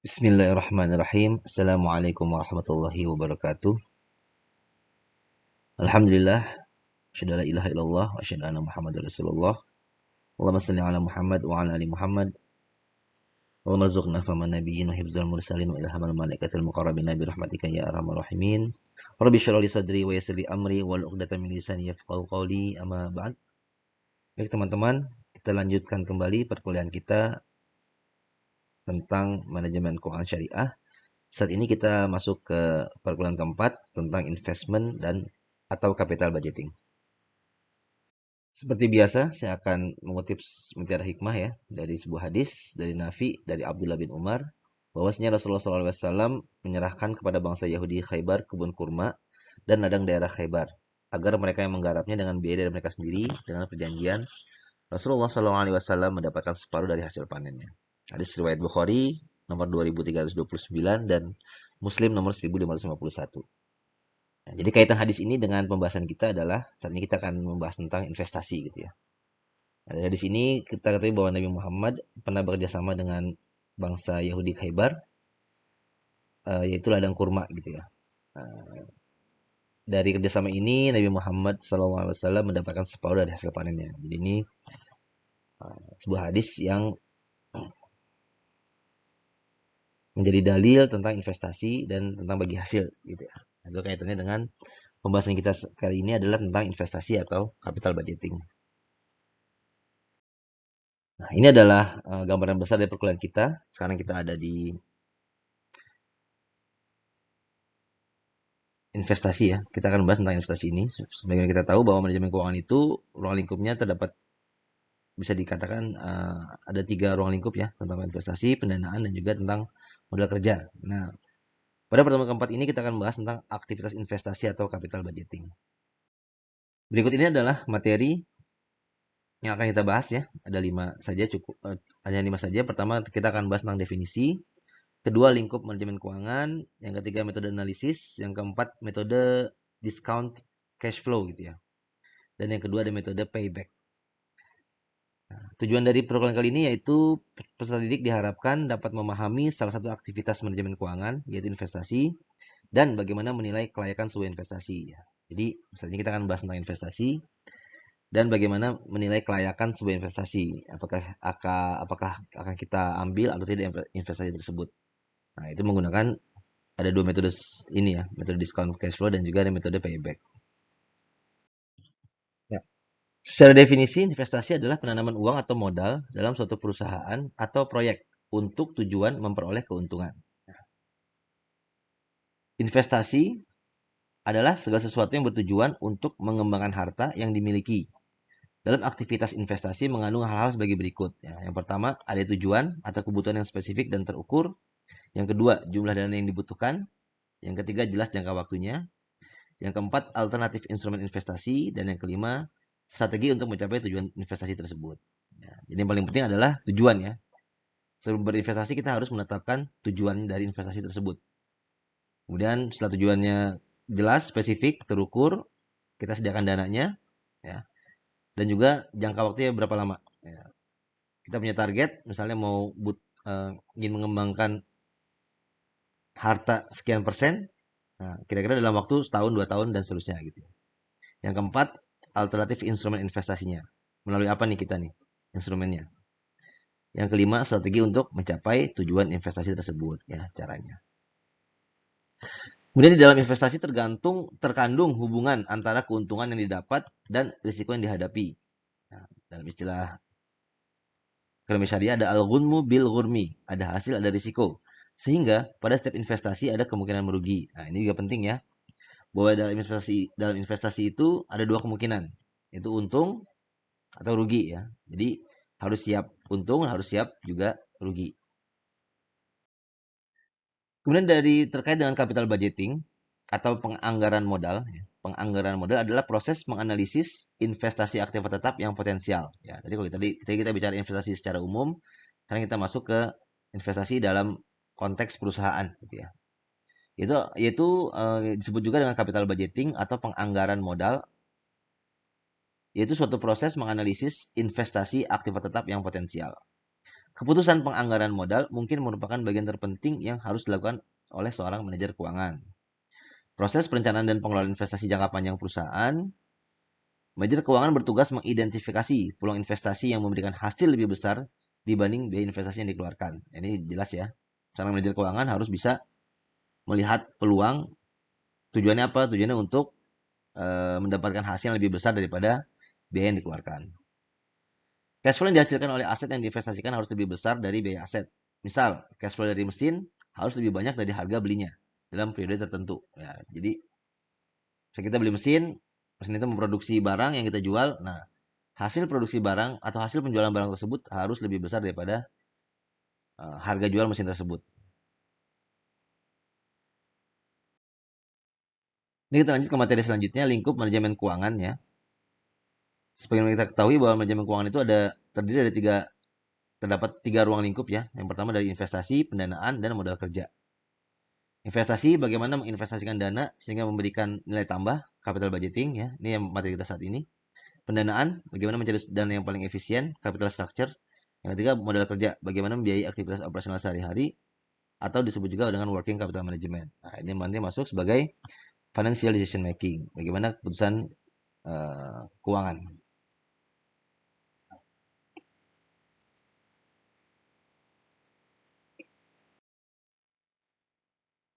Bismillahirrahmanirrahim. Assalamualaikum warahmatullahi wabarakatuh. Alhamdulillah. Asyhadu an la ilaha illallah wa asyhadu anna Muhammadar Rasulullah. Allahumma shalli ala Muhammad wa ala ali Muhammad. Allahumma rzuqna faman nabiyyin wa hifdzal mursalin wa ilhamal malaikatil muqarrabin bi rahmatika ya arhamar rahimin. Rabbi shrah li sadri wa yassir li amri wahlul 'uqdatam min lisani yafqahu qawli. Amma ba'd. Baik teman-teman, kita lanjutkan kembali perkuliahan kita tentang manajemen keuangan syariah. Saat ini kita masuk ke perkuliahan keempat tentang investment dan atau capital budgeting. Seperti biasa, saya akan mengutip mutiara hikmah ya dari sebuah hadis dari Nafi dari Abdullah bin Umar bahwasanya Rasulullah SAW menyerahkan kepada bangsa Yahudi Khaybar kebun kurma dan ladang daerah Khaybar agar mereka yang menggarapnya dengan biaya dari mereka sendiri dengan perjanjian Rasulullah SAW mendapatkan separuh dari hasil panennya. Hadis riwayat Bukhari nomor 2329 dan Muslim nomor 1551. Nah, jadi kaitan hadis ini dengan pembahasan kita adalah saat ini kita akan membahas tentang investasi gitu ya. Nah, dari sini kita ketahui bahwa Nabi Muhammad pernah bekerjasama dengan bangsa Yahudi Khaybar, yaitu ladang kurma gitu ya. Dari kerjasama ini Nabi Muhammad SAW mendapatkan separuh dari hasil panennya. Jadi ini sebuah hadis yang menjadi dalil tentang investasi dan tentang bagi hasil gitu ya. Itu kaitannya dengan pembahasan kita kali ini adalah tentang investasi atau capital budgeting. Nah, ini adalah gambaran besar dari perkuliahan kita. Sekarang kita ada di investasi ya. Kita akan bahas tentang investasi ini. Sebagaimana kita tahu bahwa manajemen keuangan itu ruang lingkupnya terdapat bisa dikatakan ada 3 ruang lingkup ya, tentang investasi, pendanaan dan juga tentang modal kerja. Nah, pada pertemuan keempat ini kita akan bahas tentang aktivitas investasi atau capital budgeting. Berikut ini adalah materi yang akan kita bahas ya. Ada 5 saja cukup, hanya 5 saja. Pertama kita akan bahas tentang definisi, kedua lingkup manajemen keuangan, yang ketiga metode analisis, yang keempat metode discount cash flow gitu ya. Dan yang kedua ada metode payback. Nah, tujuan dari program kali ini yaitu peserta didik diharapkan dapat memahami salah satu aktivitas manajemen keuangan yaitu investasi dan bagaimana menilai kelayakan sebuah investasi ya. Jadi misalnya kita akan bahas tentang investasi dan bagaimana menilai kelayakan sebuah investasi. Apakah akan kita ambil atau tidak investasi tersebut. Nah, itu menggunakan ada 2 metode ini ya, metode discount cash flow dan juga ada metode payback. Ya. Secara definisi, investasi adalah penanaman uang atau modal dalam suatu perusahaan atau proyek untuk tujuan memperoleh keuntungan. Investasi adalah segala sesuatu yang bertujuan untuk mengembangkan harta yang dimiliki. Dalam aktivitas investasi mengandung hal-hal sebagai berikut. Ya, yang pertama, ada tujuan atau kebutuhan yang spesifik dan terukur. Yang kedua, jumlah dana yang dibutuhkan. Yang ketiga, jelas jangka waktunya. Yang keempat, alternatif instrumen investasi. Dan yang kelima, strategi untuk mencapai tujuan investasi tersebut. Ya, jadi yang paling penting adalah tujuan ya. Sebelum berinvestasi kita harus menetapkan tujuan dari investasi tersebut. Kemudian setelah tujuannya jelas, spesifik, terukur, kita sediakan dananya. Ya, dan juga jangka waktunya berapa lama. Ya. Kita punya target, misalnya mau ingin mengembangkan harta sekian persen, nah, kira-kira dalam waktu setahun, 2 tahun, dan seterusnya gitu. Yang keempat, alternatif instrumen investasinya. Melalui apa nih kita nih instrumennya. Yang kelima, strategi untuk mencapai tujuan investasi tersebut ya caranya. Kemudian di dalam investasi terkandung hubungan antara keuntungan yang didapat dan risiko yang dihadapi. Nah, dalam istilah ekonomi syariah ada al-ghunmu bil ghurmi, ada hasil ada risiko. Sehingga pada setiap investasi ada kemungkinan merugi. Nah, ini juga penting ya. Bahwa dalam investasi itu ada 2 kemungkinan, yaitu untung atau rugi ya. Jadi harus siap untung, harus siap juga rugi. Kemudian terkait dengan capital budgeting atau penganggaran modal. Penganggaran modal adalah proses menganalisis investasi aktiva tetap yang potensial. Ya, tadi kita bicara investasi secara umum, sekarang kita masuk ke investasi dalam konteks perusahaan, gitu ya. Yaitu disebut juga dengan capital budgeting atau penganggaran modal, yaitu suatu proses menganalisis investasi aktiva tetap yang potensial. Keputusan penganggaran modal mungkin merupakan bagian terpenting yang harus dilakukan oleh seorang manajer keuangan. Proses perencanaan dan pengelolaan investasi jangka panjang perusahaan, manajer keuangan bertugas mengidentifikasi peluang investasi yang memberikan hasil lebih besar dibanding biaya investasi yang dikeluarkan. Ini jelas ya. Seorang manajer keuangan harus bisa melihat peluang. Tujuannya apa? Tujuannya untuk mendapatkan hasil yang lebih besar daripada biaya yang dikeluarkan. Cash flow yang dihasilkan oleh aset yang diinvestasikan harus lebih besar dari biaya aset. Misal, cash flow dari mesin harus lebih banyak dari harga belinya dalam periode tertentu. Ya, jadi, kita beli mesin, mesin itu memproduksi barang yang kita jual. Nah, hasil produksi barang atau hasil penjualan barang tersebut harus lebih besar daripada harga jual mesin tersebut. Ini kita lanjut ke materi selanjutnya, lingkup manajemen keuangan ya. Sebagaimana kita ketahui bahwa manajemen keuangan itu terdiri dari terdapat tiga ruang lingkup ya. Yang pertama dari investasi, pendanaan, dan modal kerja. Investasi, bagaimana menginvestasikan dana sehingga memberikan nilai tambah, capital budgeting ya. Ini yang materi kita saat ini. Pendanaan, bagaimana mencari dana yang paling efisien, capital structure. Yang ketiga, modal kerja, bagaimana membiayai aktivitas operasional sehari-hari atau disebut juga dengan working capital management. Nah, ini nanti masuk sebagai financial decision making, bagaimana keputusan keuangan.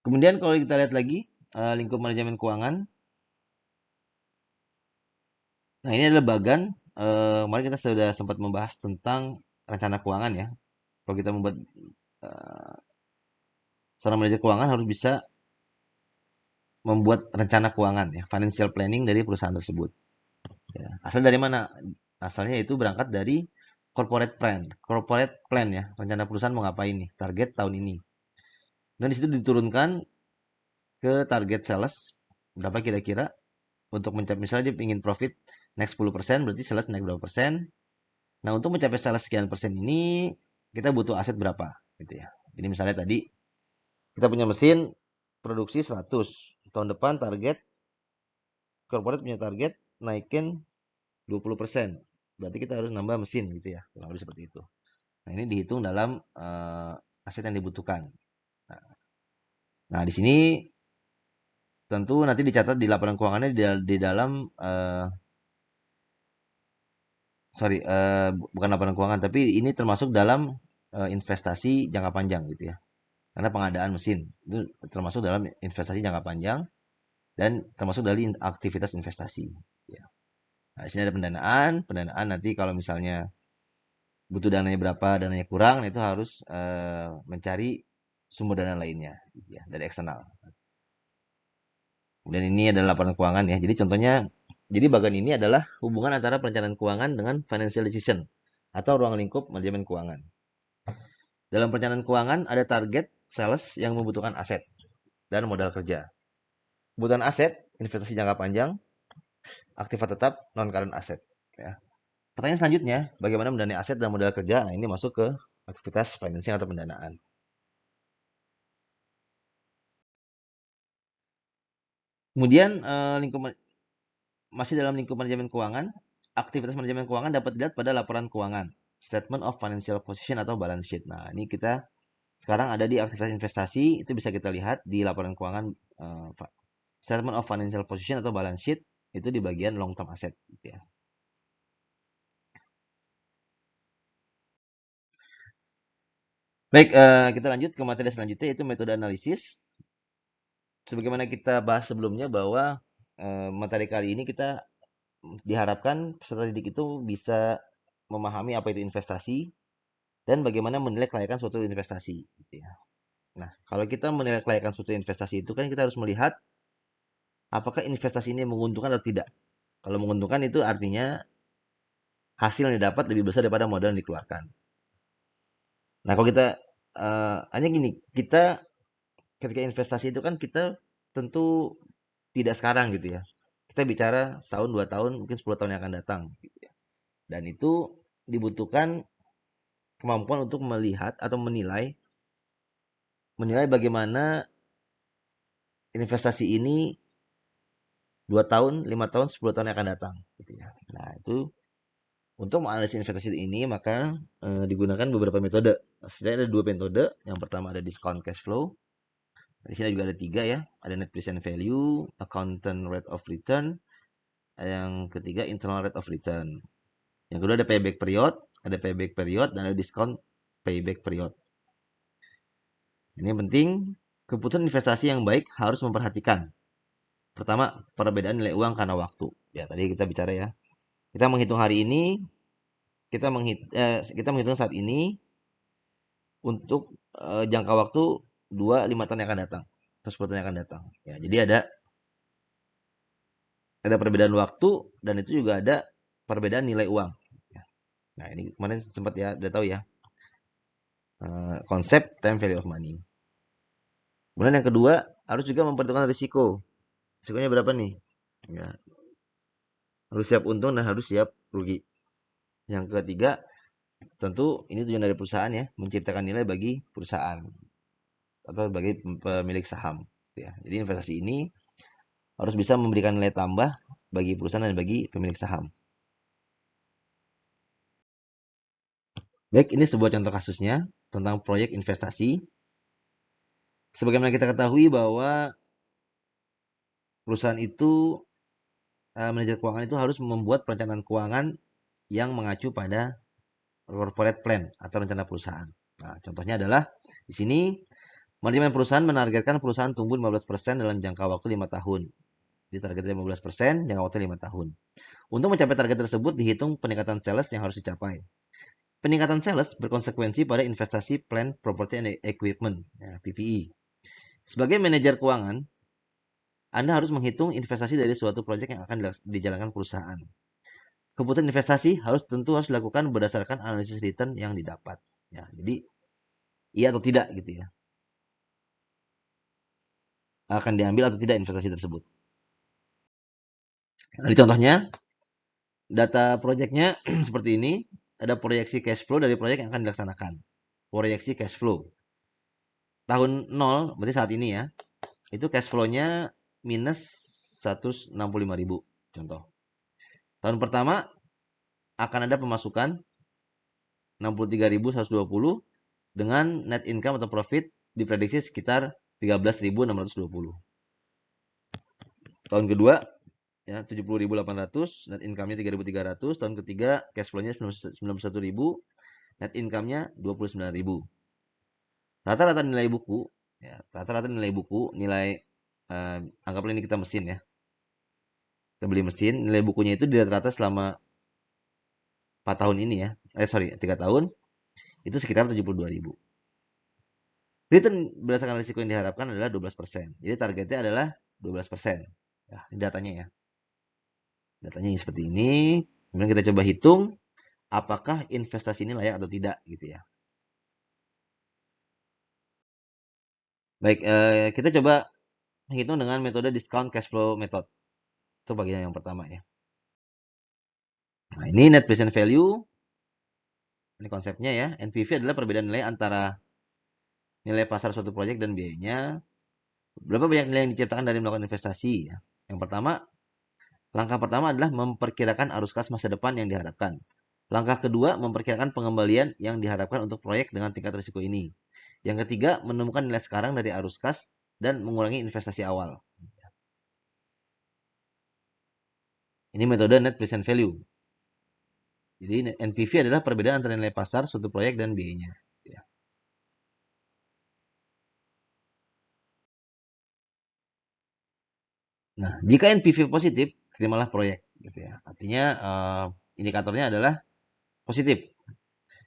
Kemudian kalau kita lihat lagi lingkup manajemen keuangan, nah ini adalah bagan. Kemarin kita sudah sempat membahas tentang rencana keuangan ya. Kalau kita membuat uh, seorang manajer keuangan harus bisa membuat rencana keuangan ya, financial planning dari perusahaan tersebut. Ya. Asal dari mana? Asalnya itu berangkat dari corporate plan ya, rencana perusahaan mau ngapain nih, target tahun ini. Dan di situ diturunkan ke target sales berapa kira-kira untuk mencapai, misalnya dia ingin profit naik 10%, berarti sales naik berapa persen. Nah, untuk mencapai sales sekian persen ini kita butuh aset berapa gitu ya. Jadi misalnya tadi kita punya mesin produksi 100. Tahun depan target corporate punya target naikin 20%. Berarti kita harus nambah mesin gitu ya. Kurang lebih seperti itu. Nah, ini dihitung dalam aset yang dibutuhkan. Nah, di sini tentu nanti dicatat di laporan keuangannya di dalam sorry, bukan laporan keuangan, tapi ini termasuk dalam investasi jangka panjang gitu ya. Karena pengadaan mesin itu termasuk dalam investasi jangka panjang dan termasuk dari aktivitas investasi. Ya. Nah, di sini ada pendanaan. Pendanaan nanti kalau misalnya butuh dananya berapa, dananya kurang, itu harus mencari sumber dana lainnya, gitu ya, dari eksternal. Kemudian ini adalah laporan keuangan ya. Jadi contohnya, jadi bagian ini adalah hubungan antara perencanaan keuangan dengan financial decision atau ruang lingkup manajemen keuangan. Dalam perencanaan keuangan ada target sales yang membutuhkan aset dan modal kerja. Kebutuhan aset, investasi jangka panjang, aktiva tetap, non current aset. Ya. Pertanyaan selanjutnya, bagaimana mendanai aset dan modal kerja? Nah, ini masuk ke aktivitas financing atau pendanaan. Kemudian masih dalam lingkup manajemen keuangan, aktivitas manajemen keuangan dapat dilihat pada laporan keuangan, statement of financial position atau balance sheet. Nah, ini kita sekarang ada di aktivitas investasi, itu bisa kita lihat di laporan keuangan statement of financial position atau balance sheet itu di bagian long term asset gitu ya. Baik, kita lanjut ke materi selanjutnya yaitu metode analisis. Sebagaimana kita bahas sebelumnya bahwa materi kali ini kita diharapkan peserta didik itu bisa memahami apa itu investasi dan bagaimana menilai kelayakan suatu investasi. Gitu ya. Nah, kalau kita menilai kelayakan suatu investasi itu kan kita harus melihat apakah investasi ini menguntungkan atau tidak. Kalau menguntungkan itu artinya hasil yang didapat lebih besar daripada modal yang dikeluarkan. Nah, kalau kita hanya gini, kita ketika investasi itu kan kita tentu tidak sekarang gitu ya. Kita bicara setahun, 2 tahun, mungkin 10 tahun yang akan datang. Gitu ya. Dan itu dibutuhkan kemampuan untuk melihat atau menilai bagaimana investasi ini 2 tahun, 5 tahun, 10 tahun yang akan datang. Gitu ya. Nah, itu Untuk menganalisis investasi ini maka digunakan beberapa metode. Setidaknya ada dua metode. Yang pertama ada discount cash flow. Di sini juga ada tiga ya. Ada net present value, accountant rate of return, yang ketiga internal rate of return. Yang kedua ada payback period, dan ada discount payback period. Ini yang penting, keputusan investasi yang baik harus memperhatikan. Pertama, perbedaan nilai uang karena waktu. Ya, tadi kita bicara ya. Kita menghitung hari ini, kita menghitung saat ini untuk jangka waktu 2-5 tahun yang akan datang, atau 10 tahun yang akan datang. Ya, jadi ada perbedaan waktu dan itu juga ada perbedaan nilai uang. Ya. Nah, ini kemarin sempat ya, udah tahu ya, konsep time value of money. Kemudian yang kedua, harus juga memperhitungkan risiko. Risikonya berapa nih? Ya, harus siap untung dan harus siap rugi. Yang ketiga, tentu ini tujuan dari perusahaan ya, menciptakan nilai bagi perusahaan atau bagi pemilik saham. Ya, jadi investasi ini harus bisa memberikan nilai tambah bagi perusahaan dan bagi pemilik saham. Baik, ini sebuah contoh kasusnya tentang proyek investasi. Sebagaimana kita ketahui bahwa perusahaan itu, manajer keuangan itu harus membuat perencanaan keuangan yang mengacu pada corporate plan atau rencana perusahaan. Nah, contohnya adalah di sini manajemen perusahaan menargetkan perusahaan tumbuh 15% dalam jangka waktu 5 tahun. Jadi targetnya 15%, jangka waktu 5 tahun. Untuk mencapai target tersebut dihitung peningkatan sales yang harus dicapai. Peningkatan sales berkonsekuensi pada investasi plan property and equipment, ya, PPE. Sebagai manajer keuangan, Anda harus menghitung investasi dari suatu proyek yang akan dijalankan perusahaan. Keputusan investasi tentu harus dilakukan berdasarkan analisis return yang didapat. Ya, jadi iya atau tidak gitu ya. Akan diambil atau tidak investasi tersebut. Nah, contohnya data proyeknya seperti ini. Ada proyeksi cash flow dari proyek yang akan dilaksanakan. Proyeksi cash flow. Tahun 0, berarti saat ini ya. Itu cash flow-nya minus 165.000. Contoh. Tahun pertama akan ada pemasukan 63.120 dengan net income atau profit diprediksi sekitar 13.620. Tahun kedua ya 70.800, net income-nya 3.300. Tahun ketiga cash flow-nya 91.000, net income-nya 29.000. Rata-rata nilai buku ya, nilai anggaplah ini kita mesin ya. Kita beli mesin, nilai bukunya itu di rata-rata selama 4 tahun ini ya. 3 tahun itu sekitar 72.000. Return berdasarkan risiko yang diharapkan adalah 12%. Jadi targetnya adalah 12%. Ya, ini datanya ya. Datanya seperti ini. Kemudian kita coba hitung apakah investasi ini layak atau tidak gitu ya. Baik, kita coba hitung dengan metode discount cash flow method. Itu bagian yang pertama ya. Nah, ini net present value. Ini konsepnya ya. NPV adalah perbedaan nilai antara nilai pasar suatu proyek dan biayanya. Berapa banyak nilai yang diciptakan dari melakukan investasi ya. Langkah pertama adalah memperkirakan arus kas masa depan yang diharapkan. Langkah kedua, memperkirakan pengembalian yang diharapkan untuk proyek dengan tingkat risiko ini. Yang ketiga, menemukan nilai sekarang dari arus kas dan mengurangi investasi awal. Ini metode net present value. Jadi NPV adalah perbedaan antara nilai pasar suatu proyek dan biayanya. Nah, jika NPV positif, terimalah proyek. Gitu ya. Artinya indikatornya adalah positif.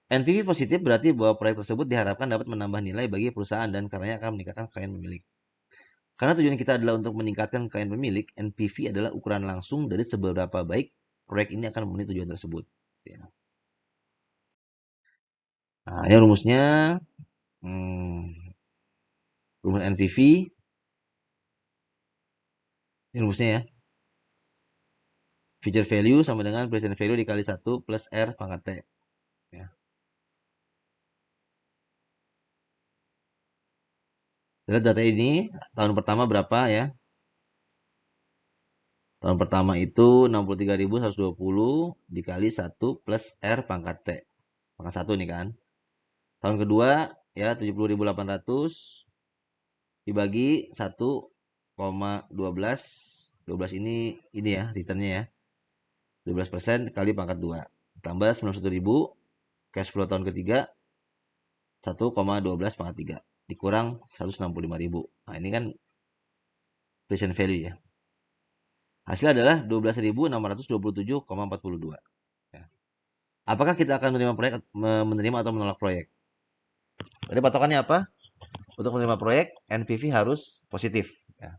NPV positif berarti bahwa proyek tersebut diharapkan dapat menambah nilai bagi perusahaan dan karenanya akan meningkatkan kekayaan pemilik. Karena tujuan kita adalah untuk meningkatkan kekayaan pemilik, NPV adalah ukuran langsung dari seberapa baik proyek ini akan memenuhi tujuan tersebut. Ya. Nah, ini rumusnya. Rumus NPV. Ini rumusnya ya. Future value sama dengan present value dikali 1 plus R pangkat T. Ya. Lihat data ini, tahun pertama berapa ya. Tahun pertama itu 63.120 dikali 1 plus R pangkat T. Pangkat 1 nih kan. Tahun kedua ya 70.800 dibagi 1,12. 12 ini ya returnnya ya. 12% kali pangkat 2. Tambah 91.000 cash flow tahun ketiga 1,12 pangkat 3 dikurang 165.000. Nah, ini kan present value ya. Hasilnya adalah 12.627,42. Ya. Apakah kita akan menerima atau menolak proyek? Jadi patokannya apa? Untuk menerima proyek, NPV harus positif. Ya.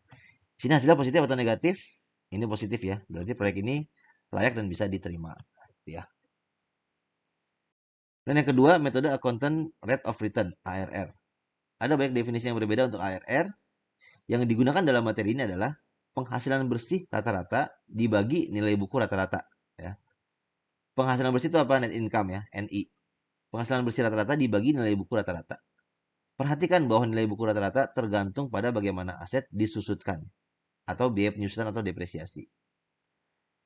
Sini hasilnya positif atau negatif? Ini positif ya. Berarti proyek ini layak dan bisa diterima. Ya. Dan yang kedua, metode Accountant Rate of Return, ARR. Ada banyak definisi yang berbeda untuk ARR. Yang digunakan dalam materi ini adalah penghasilan bersih rata-rata dibagi nilai buku rata-rata. Ya. Penghasilan bersih itu apa? Net income ya, NI. Penghasilan bersih rata-rata dibagi nilai buku rata-rata. Perhatikan bahwa nilai buku rata-rata tergantung pada bagaimana aset disusutkan atau biaya penyusutan atau depresiasi.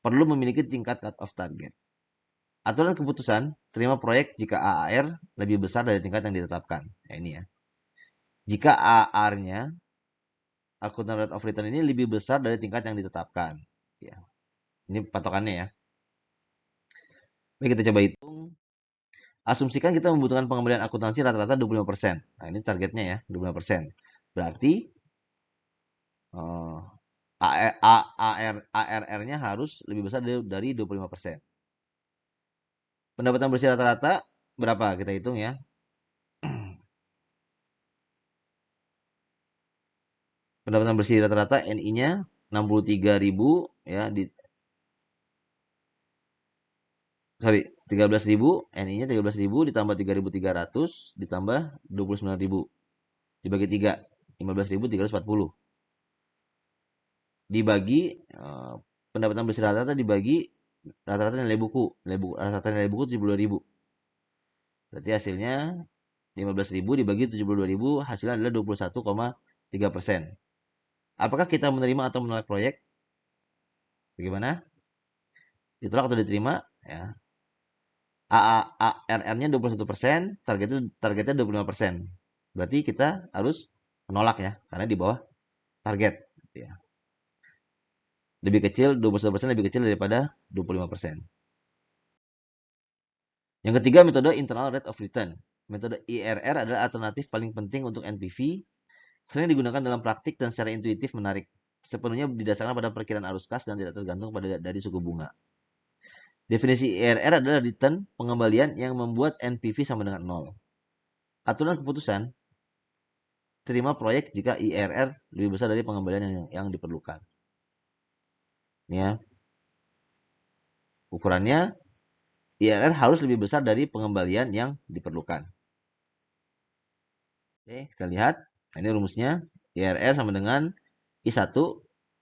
Perlu memiliki tingkat cut-off target. Aturan keputusan, terima proyek jika AAR lebih besar dari tingkat yang ditetapkan. Nah, ini ya. Jika AAR-nya, Accountant Rate of Return ini lebih besar dari tingkat yang ditetapkan. Ya. Ini patokannya ya. Mari kita coba hitung. Asumsikan kita membutuhkan pengembalian akuntansi rata-rata 25%. Nah, ini targetnya ya, 25%. Berarti ARR-nya harus lebih besar dari 25%. Pendapatan bersih rata-rata berapa? Kita hitung ya. Pendapatan bersih rata-rata NI-nya 63.000 ya 13.000, NI-nya 13.000 ditambah 3.300 ditambah 29.000 dibagi 3, 15.340. Dibagi pendapatan bersih rata-rata dibagi rata-rata nilai buku. Rata-rata nilai buku 72.000. Berarti hasilnya 15.000 dibagi 72.000 hasilnya adalah 21,3%. Apakah kita menerima atau menolak proyek? Bagaimana? Ditolak atau diterima? Ya. ARR-nya 21%, targetnya 25%. Berarti kita harus menolak ya, karena di bawah target. Ya. Lebih kecil, 21% lebih kecil daripada 25%. Yang ketiga, metode Internal Rate of Return. Metode IRR adalah alternatif paling penting untuk NPV, sering digunakan dalam praktik dan secara intuitif menarik. Sepenuhnya didasarkan pada perkiraan arus kas dan tidak tergantung dari suku bunga. Definisi IRR adalah return pengembalian yang membuat NPV sama dengan 0. Aturan keputusan, terima proyek jika IRR lebih besar dari pengembalian yang diperlukan. Ini ya. Ukurannya, IRR harus lebih besar dari pengembalian yang diperlukan. Oke, kita lihat. Ini rumusnya. IRR sama dengan I1,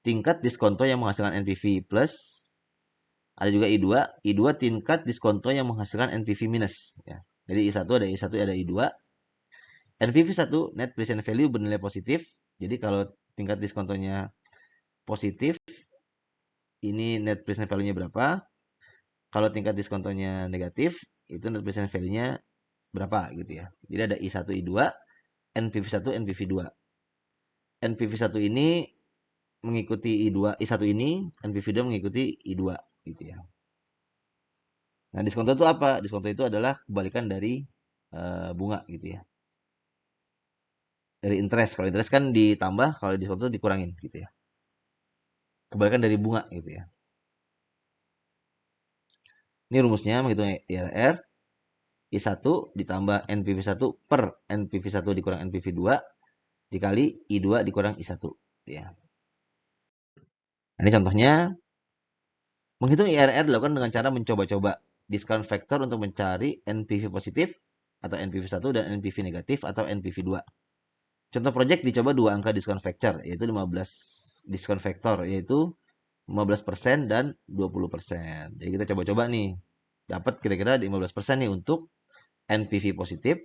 tingkat diskonto yang menghasilkan NPV plus. Ada juga I2. I2 tingkat diskonto yang menghasilkan NPV minus. Ya. Jadi I1 ada I2. NPV 1, net present value bernilai positif. Jadi kalau tingkat diskontonya positif, ini net present value-nya berapa? Kalau tingkat diskontonya negatif, itu net present value-nya berapa gitu ya. Jadi ada I1, I2, NPV 1, NPV 2. NPV 1 ini mengikuti I1 ini, NPV 2 mengikuti I2 gitu ya. Nah, diskonto itu apa? Diskonto itu adalah kebalikan dari bunga gitu ya. Dari interest. Kalau interest kan ditambah, kalau diskonto dikurangin gitu ya. Kebalikan dari bunga gitu ya. Ini rumusnya menghitung IRR. I1 ditambah NPV 1 per NPV 1 dikurang NPV 2 dikali I2 dikurang I1 ya. Ini contohnya menghitung IRR dilakukan dengan cara mencoba-coba discount factor untuk mencari NPV positif atau NPV 1 dan NPV negatif atau NPV 2. Contoh project dicoba dua angka discount factor yaitu 15 discount factor yaitu 15% dan 20%. Jadi kita coba-coba nih. Dapat kira-kira 15% nih untuk NPV positif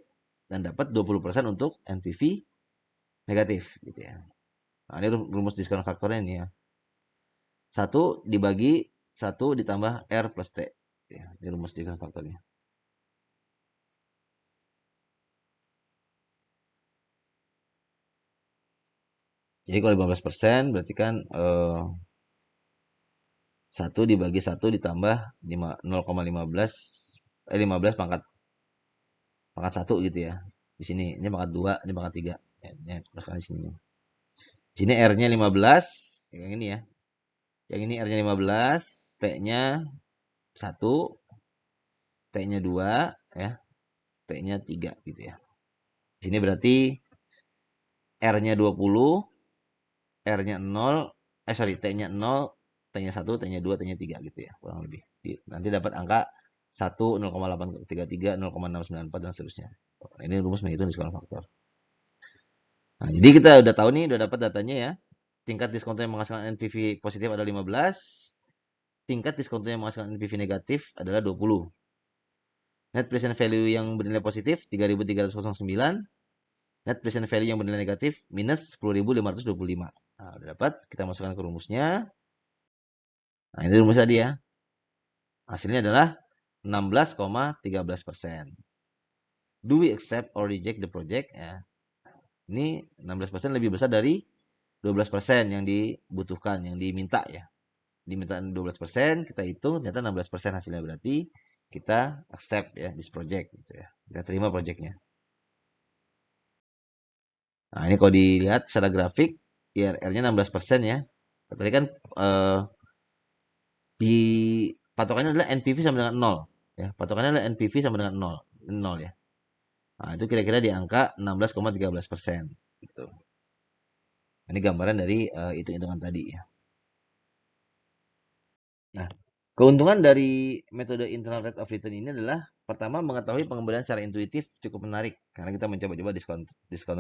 dan dapat 20% untuk NPV negatif gitu ya. Nah, ini rumus diskon faktornya ini ya. 1 dibagi 1 ditambah R plus T. Ya, ini rumus Dirac faktornya. Jadi kalau 15% berarti kan 1 dibagi 1 ditambah 0,15 15 pangkat 1 gitu ya. Di sini ini pangkat 2, ini pangkat 3. Ya, ini teruskan di sini. Di sini R-nya 15, yang ini ya. Yang ini R-nya 15, T-nya 1, T-nya 2 ya. T-nya 3 gitu ya. Di sini berarti R-nya 20, R-nya 0, sorry, T-nya 0, T-nya 1, T-nya 2, T-nya 3 gitu ya, kurang lebih. Nanti dapat angka 1, 0,833, 0,694 dan seterusnya. Ini rumus menghitung diskon faktor. Nah, jadi kita udah tahu nih, udah dapat datanya ya. Tingkat diskonto yang menghasilkan NPV positif adalah 15. Tingkat diskonto yang menghasilkan NPV negatif adalah 20. Net present value yang bernilai positif 3.309. Net present value yang bernilai negatif minus 10.525. Nah, udah dapat, kita masukkan ke rumusnya. Nah, ini rumus tadi ya. Hasilnya adalah 16,13%. Do we accept or reject the project? Ya. Ini 16% lebih besar dari 12% yang dibutuhkan, yang diminta ya. Diminta 12%, kita hitung ternyata 16% hasilnya, berarti kita accept ya this project gitu ya. Kita terima projectnya. Nah, ini kalau dilihat secara grafik IRR-nya 16% ya. Tadi kan di patokannya adalah NPV sama dengan 0 ya. Patokannya adalah NPV sama dengan 0 ya. Nah, itu kira-kira di angka 16,13% gitu. Ini gambaran dari hitung-hitungan tadi ya. Nah, keuntungan dari metode internal rate of return ini adalah pertama, mengetahui pengembalian secara intuitif cukup menarik karena kita mencoba-coba diskon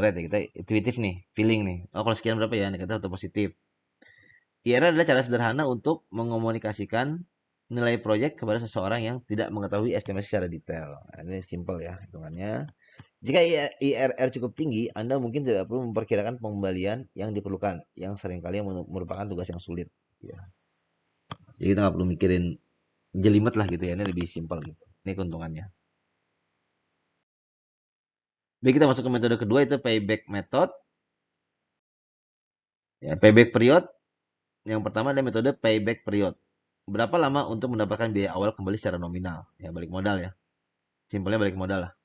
rate ya, kita intuitif nih, feeling nih. Oh, kalau sekian berapa ya, negatif atau positif. IRR adalah cara sederhana untuk mengomunikasikan nilai proyek kepada seseorang yang tidak mengetahui estimasi secara detail. Nah, ini simple ya hitungannya. Jika IRR cukup tinggi, Anda mungkin tidak perlu memperkirakan pengembalian yang diperlukan, yang seringkali merupakan tugas yang sulit. Ya. Jadi kita nggak perlu mikirin jelimet lah gitu ya, ini lebih simpel gitu. Ini keuntungannya. Baik, kita masuk ke metode kedua, itu payback method. Ya, payback period. Yang pertama adalah metode payback period. Berapa lama untuk mendapatkan biaya awal kembali secara nominal? Ya, balik modal ya. Simpelnya balik modal lah.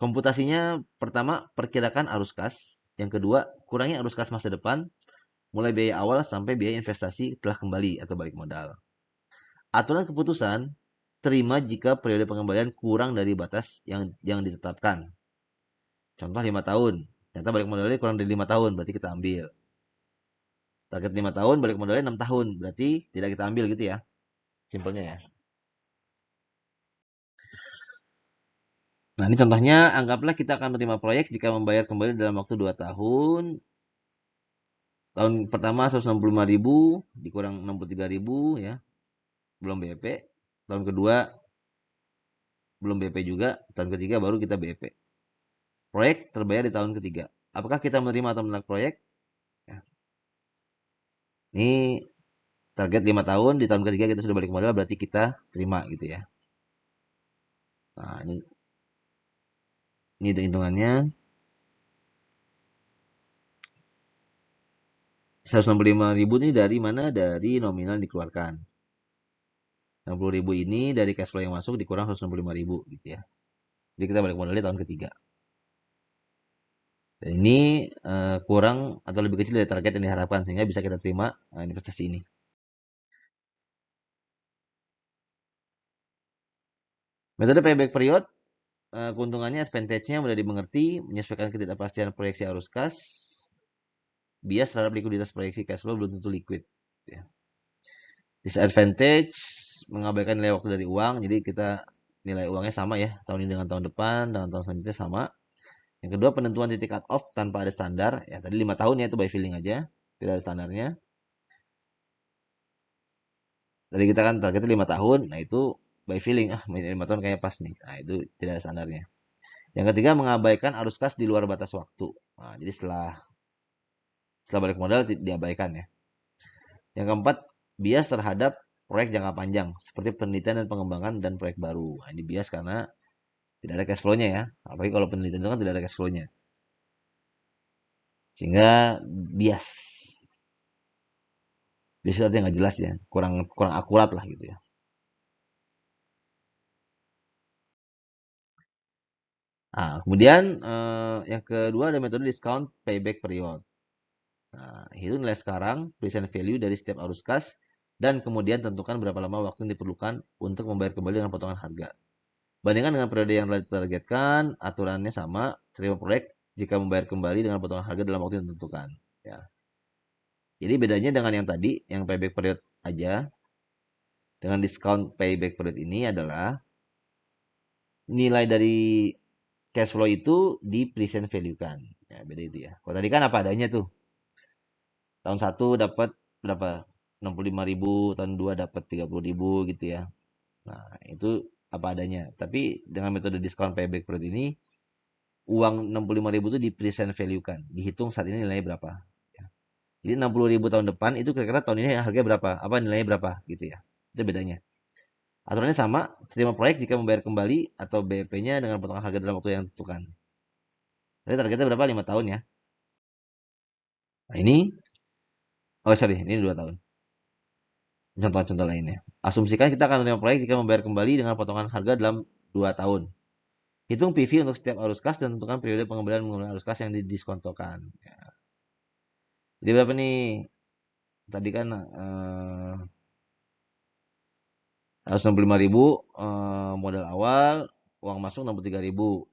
Komputasinya pertama, perkirakan arus kas. Yang kedua, kurangi arus kas masa depan, mulai biaya awal sampai biaya investasi telah kembali atau balik modal. Aturan keputusan, terima jika periode pengembalian kurang dari batas yang ditetapkan. Contoh 5 tahun. Ternyata balik modalnya kurang dari 5 tahun, berarti kita ambil. Target 5 tahun, balik modalnya 6 tahun, berarti tidak kita ambil gitu ya. Simpelnya ya. Nah, ini contohnya, anggaplah kita akan menerima proyek jika membayar kembali dalam waktu 2 tahun. Tahun pertama 165.000 dikurang 63.000 ya. Belum BEP. Tahun kedua belum BEP juga. Tahun ketiga baru kita BEP. Proyek terbayar di tahun ketiga. Apakah kita menerima atau menolak proyek? Ya. Ini target 5 tahun, di tahun ketiga kita sudah balik modal, berarti kita terima gitu ya. Nah, ini hitungannya. 165.000 ini dari mana? Dari nominal dikeluarkan. 60.000 ini dari cash flow yang masuk dikurang 165.000 gitu ya. Jadi kita balik modalnya tahun ketiga. Dan ini kurang atau lebih kecil dari target yang diharapkan sehingga bisa kita terima investasi ini. Metode payback period, keuntungannya advantage-nya mudah dimengerti, menyesuaikan ketidakpastian proyeksi arus kas, bias terhadap likuiditas proyeksi cash flow belum tentu liquid. Ya. Disadvantage, mengabaikan nilai waktu dari uang, jadi kita nilai uangnya sama ya, tahun ini dengan tahun depan, dengan tahun selanjutnya sama. Yang kedua, penentuan titik cut off tanpa ada standar. Ya, tadi 5 tahun ya, itu by feeling aja, tidak ada standarnya. Tadi kita kan targetnya 5 tahun, nah itu by feeling, 5 tahun kayaknya pas nih. Nah, itu tidak ada standarnya. Yang ketiga, mengabaikan arus kas di luar batas waktu. Nah, jadi setelah balik modal diabaikan ya. Yang keempat, bias terhadap proyek jangka panjang seperti penelitian dan pengembangan dan proyek baru. Nah, ini bias karena tidak ada cash flow-nya ya. Apalagi kalau penelitian itu kan tidak ada cash flow-nya. Sehingga bias. Bias itu artinya nggak jelas ya. Kurang kurang akurat lah gitu ya. Nah, kemudian yang kedua ada metode discount payback period. Nah, itu nilai sekarang, present value dari setiap arus kas, dan kemudian tentukan berapa lama waktu yang diperlukan untuk membayar kembali dengan potongan harga. Bandingkan dengan periode yang telah ditargetkan, aturannya sama, terima proyek jika membayar kembali dengan potongan harga dalam waktu yang ditentukan. Ya. Jadi bedanya dengan yang tadi, yang payback period aja, dengan discount payback period ini adalah nilai dari cash flow itu di present value kan. Ya, beda itu ya. Kalau tadi kan apa adanya tuh. Tahun 1 dapat berapa? 65.000, tahun 2 dapat 30.000 gitu ya. Nah, itu apa adanya. Tapi dengan metode discount payback period ini, uang 65.000 itu di present value kan. Dihitung saat ini nilainya berapa. Ya. Jadi 60.000 tahun depan itu kira-kira tahun ini harganya berapa? Apa nilainya berapa gitu ya. Itu bedanya. Aturannya sama, terima proyek jika membayar kembali atau BEP-nya dengan potongan harga dalam waktu yang ditentukan. Jadi targetnya berapa? 5 tahun ya. Nah ini, oh sorry, ini 2 tahun. Contoh-contoh lainnya. Asumsikan kita akan menerima proyek jika membayar kembali dengan potongan harga dalam 2 tahun. Hitung PV untuk setiap arus kas dan tentukan periode pengembalian menggunakan arus kas yang didiskontokan. Ya. Jadi berapa nih? Tadi kan 165.000 modal awal, uang masuk 63.000.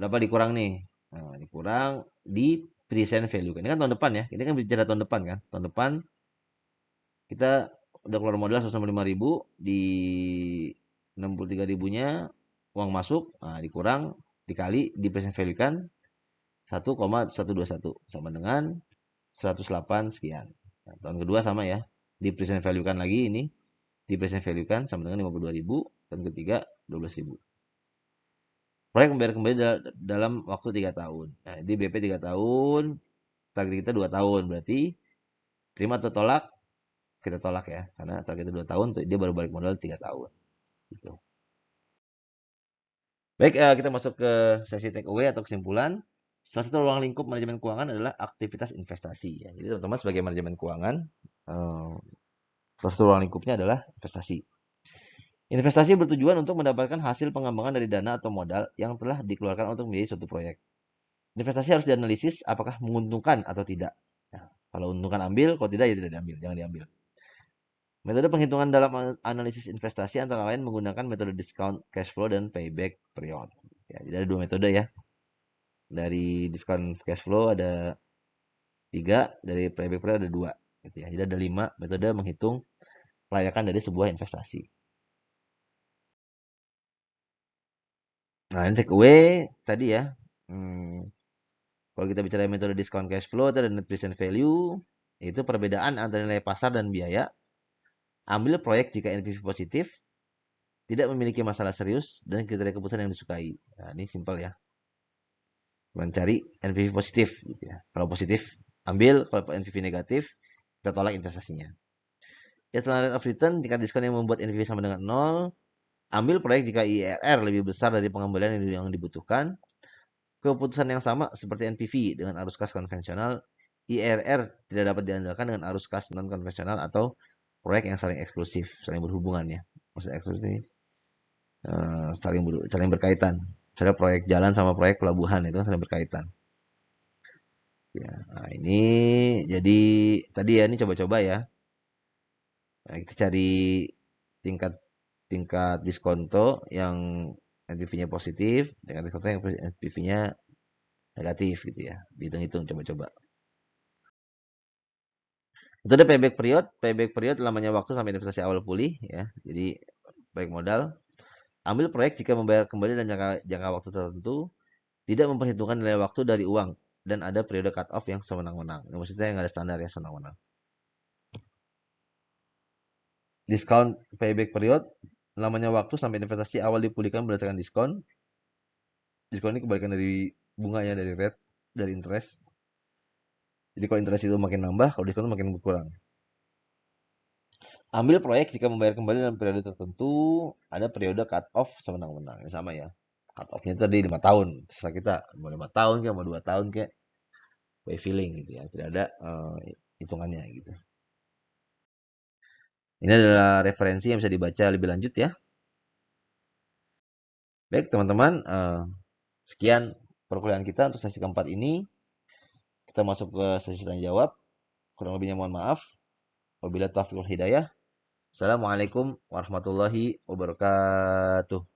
Berapa dikurang nih? Nah, dikurang di present value. Ini kan tahun depan ya. Ini kan bicara tahun depan kan. Tahun depan kita udah keluar modal 165.000, di 63 ribunya uang masuk, nah, dikurang dikali di present value kan 1,121 sama dengan 108 sekian. Nah, tahun kedua sama ya, di present value kan lagi ini, di present value kan sama dengan 52.000, tahun ketiga 12.000. Proyek membayar kembali dalam waktu 3 tahun. Nah, di BP 3 tahun, target kita 2 tahun, berarti terima atau tolak? Kita tolak ya, karena target kita 2 tahun, dia baru balik modal 3 tahun. Gitu. Baik, kita masuk ke sesi take away atau kesimpulan. Salah satu ruang lingkup manajemen keuangan adalah aktivitas investasi. Ya. Jadi teman-teman sebagai manajemen keuangan, eh, salah satu ruang lingkupnya adalah investasi. Investasi bertujuan untuk mendapatkan hasil pengembangan dari dana atau modal yang telah dikeluarkan untuk membiayai suatu proyek. Investasi harus dianalisis apakah menguntungkan atau tidak. Nah, kalau untung ambil, kalau tidak ya tidak diambil, jangan diambil. Metode penghitungan dalam analisis investasi antara lain menggunakan metode discount cash flow dan payback period. Ya, jadi ada 2 metode ya. Dari discount cash flow ada 3, dari payback period ada 2. Gitu ya. Jadi ada 5 metode menghitung kelayakan dari sebuah investasi. Nah, ini take away tadi ya. Kalau kita bicara metode discount cash flow atau net present value, itu perbedaan antara nilai pasar dan biaya. Ambil proyek jika NPV positif, tidak memiliki masalah serius, dan kriteria keputusan yang disukai. Nah, ini simpel ya. Mencari NPV positif. Gitu ya. Kalau positif, ambil. Kalau NPV negatif, kita tolak investasinya. Internal rate of return, tingkat diskon yang membuat NPV sama dengan 0. Ambil proyek jika IRR lebih besar dari pengembalian yang dibutuhkan. Keputusan yang sama seperti NPV dengan arus kas konvensional, IRR tidak dapat diandalkan dengan arus kas non konvensional atau proyek yang saling eksklusif, saling berhubungan ya. Maksud eksklusif ini saling berkaitan. Misalnya proyek jalan sama proyek pelabuhan itu saling berkaitan. Ya, nah ini jadi tadi ya ini coba-coba ya. Nah, kita cari tingkat tingkat diskonto yang NPV-nya positif, tingkat diskonto yang NPV-nya negatif gitu ya. Dihitung-hitung coba-coba. Itu ada payback period lamanya waktu sampai investasi awal pulih ya. Jadi baik modal, ambil proyek jika membayar kembali dan jangka waktu tertentu, tidak memperhitungkan nilai waktu dari uang dan ada periode cut off yang sewenang-wenang. Maksudnya yang ada standar ya sewenang-wenang. Discount payback period lamanya waktu sampai investasi awal dipulihkan berdasarkan diskon. Diskon ini kebalikan dari bunganya, dari rate, dari interest. Jadi kalau interest itu makin nambah, kalau diskon itu makin berkurang. Ambil proyek jika membayar kembali dalam periode tertentu, ada periode cut off semenang-menang. Ini sama ya. Cut off-nya itu tadi 5 tahun. Terserah kita, mau 5 tahun kayak, mau 2 tahun kayak, by feeling gitu ya. Tidak ada hitungannya gitu. Ini adalah referensi yang bisa dibaca lebih lanjut ya. Baik teman-teman, sekian perkuliahan kita untuk sesi keempat ini. Kita masuk ke sesi tanya jawab. Kurang lebihnya mohon maaf. Wabillahi taufiq wal hidayah. Assalamualaikum warahmatullahi wabarakatuh.